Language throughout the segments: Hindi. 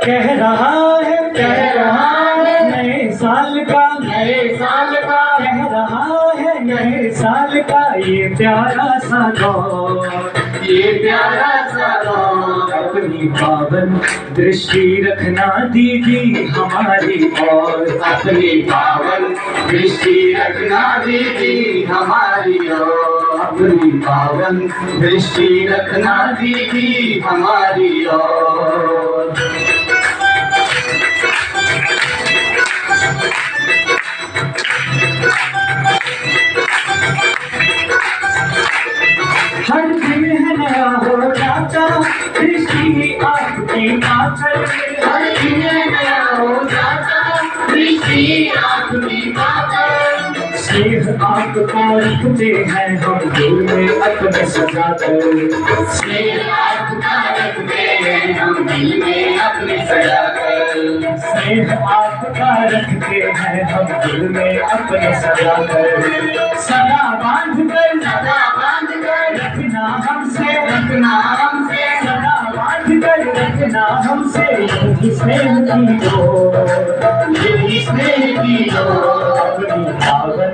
कह रहा है नए साल का कह रहा है नए साल का ये प्यारा सा दौर अपनी पावन दृष्टि रखना दीदी हमारी ओर अपनी पावन दृष्टि रखना दीदी हमारी ओर अपनी पावन दृष्टि रखना दीदी हमारी ओर। हर दिन है नया हो जाता दृष्टि आपकी आंचल हर दिन नया हो जाता दृष्टि आपकी आंचल। स्नेह आपका रखते हैं हम दिल में अपने सजाकर स्नेह आपका रखते हैं हम दिल में अपने सजाकर स्नेह आपका रखते हैं हम दिल में अपने सजाकर सदा बांध कर रखना हमसे सदा बांध कर रखना हमसे यही स्नेह की डोर अपनी पावन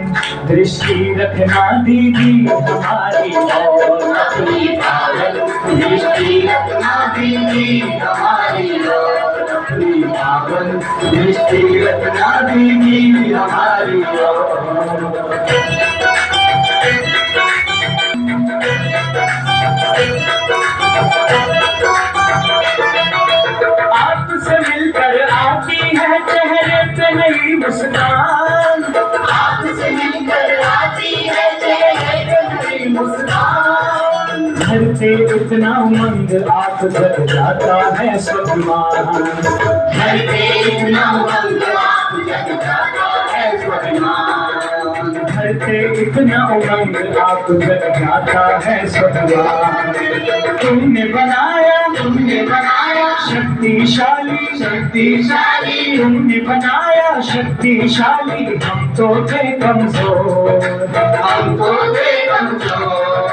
दृष्टि रखना दीदी हमारी ओर अपनी पावन दृष्टि रखना दीदी हमारी ओर अपनी पावन दृष्टि रखना दीदी हमारी ओर। आपसे मिलकर आती है चेहरे पे नई मुस्कान आपसे मिलकर आती है चेहरे पे नई मुस्कान। घर पे इतना उमंग आप जग जाता है स्वाभिमान घर पे इतना उमंग आप जग जाता है स्वाभिमान। घर पे इतना उमंग आप जग जाता है स्वाभिमान तुमने बनाया शक्तिशाली तुमने बनाया शक्तिशाली हम तो थे कमजोर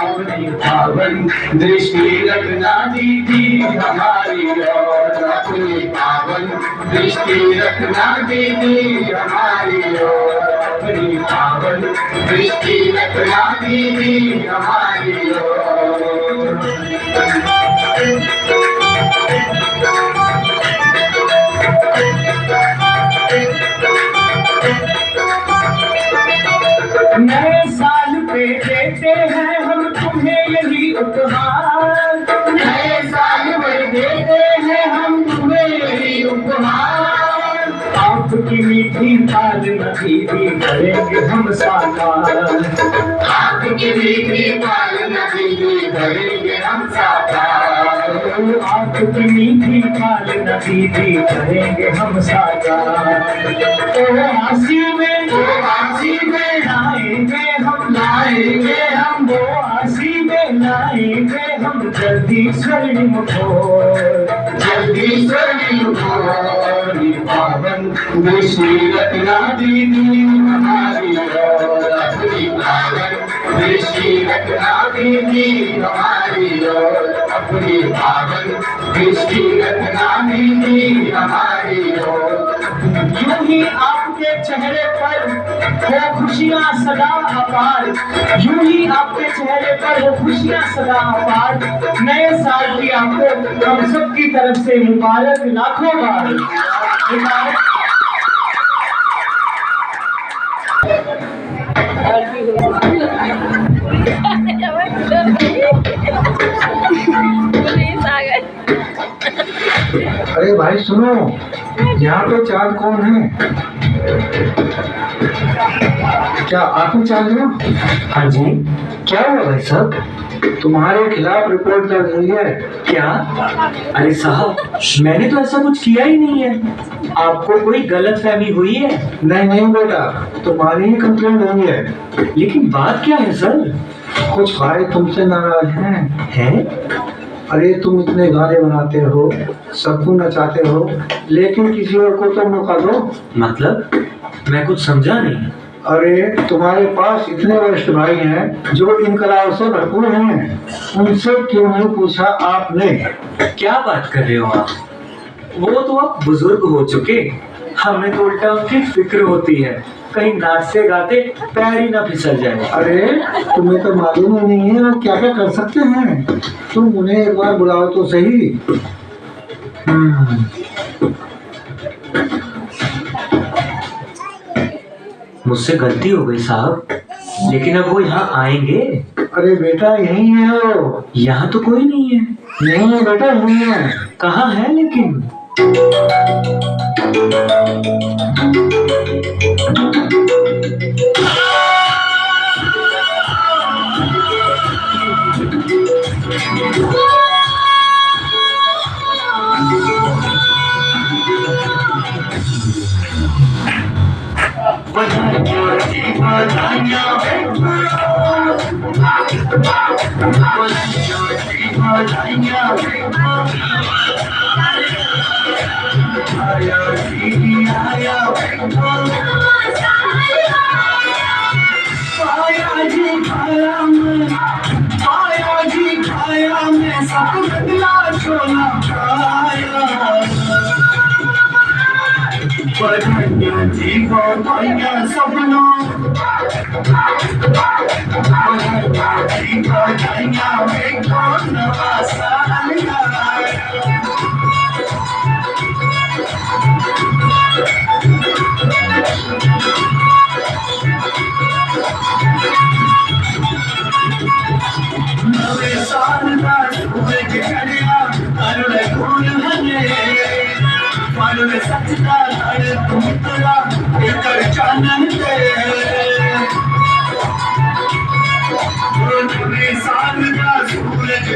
अपनी पावन दृष्टि रखना दीदी हमारी ओर अपनी पावन दृष्टि रखना दीदी हमारी ओर अपनी पावन दृष्टि रखना दीदी हमारी ओर। नए साल पे देते हैं हम तुम्हें यही उपहार नए साल में देते हैं हम तुम्हें यही उपहार। आपकी मीठी पालना दीदी करेंगे हम साकार आपकी मीठी पालना दीदी करेंगे हम साकार। आपकी मीठी पालना दीदी करेंगे हम साकार ओ आसी में लाएंगे हम वो आसी में लाएंगे हम जल्दी स्वर्णिम पावन दृष्टि रखना दीदी हमारी ओर अपनी पावन दृष्टि रखना दीदी हमारी ओर अपनी पावन दृष्टि रखना दीदी हमारी ओर। यूं ही आपके चेहरे पर हो खुशियाँ सदा अपार यूं ही आपके चेहरे पर हो खुशियाँ सदा अपार नए साल की आपको हम सब की तरफ से मुबारक लाखों बार अरे भाई सुनो, यहाँ पे चार कौन है? क्या आप ही चार हो? हाँ जी, क्या हुआ भाई साहब? तुम्हारे खिलाफ रिपोर्ट दर्ज हुई है। क्या? अरे साहब, मैंने तो ऐसा कुछ किया ही नहीं है। आपको कोई गलतफहमी हुई है? नहीं बेटा, तुम्हारी ही कंप्लेंट हुई है। लेकिन बात क्या है सर? कुछ भाई तुमसे नाराज हैं। अरे तुम इतने गाने बनाते हो, सबको नचाते हो, लेकिन किसी और को तो मौका दो। मतलब मैं कुछ समझा नहीं। अरे तुम्हारे पास इतने वरिष्ठ भाई हैं जो इन कलाओं से भरपूर हैं, उनसे क्यों नहीं पूछा आपने? क्या बात कर रहे हो आप? वो तो अब बुजुर्ग हो चुके, हमें तो उल्टा उनकी फिक्र होती है, कहीं नाचते गाते पैर ही ना फिसल जाए। अरे तुम्हें तो मालूम ही नहीं है वो क्या क्या कर सकते हैं। तुम उन्हें एक बार बुलाओ तो सही। मुझसे गलती हो गई साहब, लेकिन अब वो यहाँ आएंगे? अरे बेटा यही है वो। यहाँ तो कोई नहीं है। नहीं है बेटा, यही है। कहाँ है लेकिन? सूरज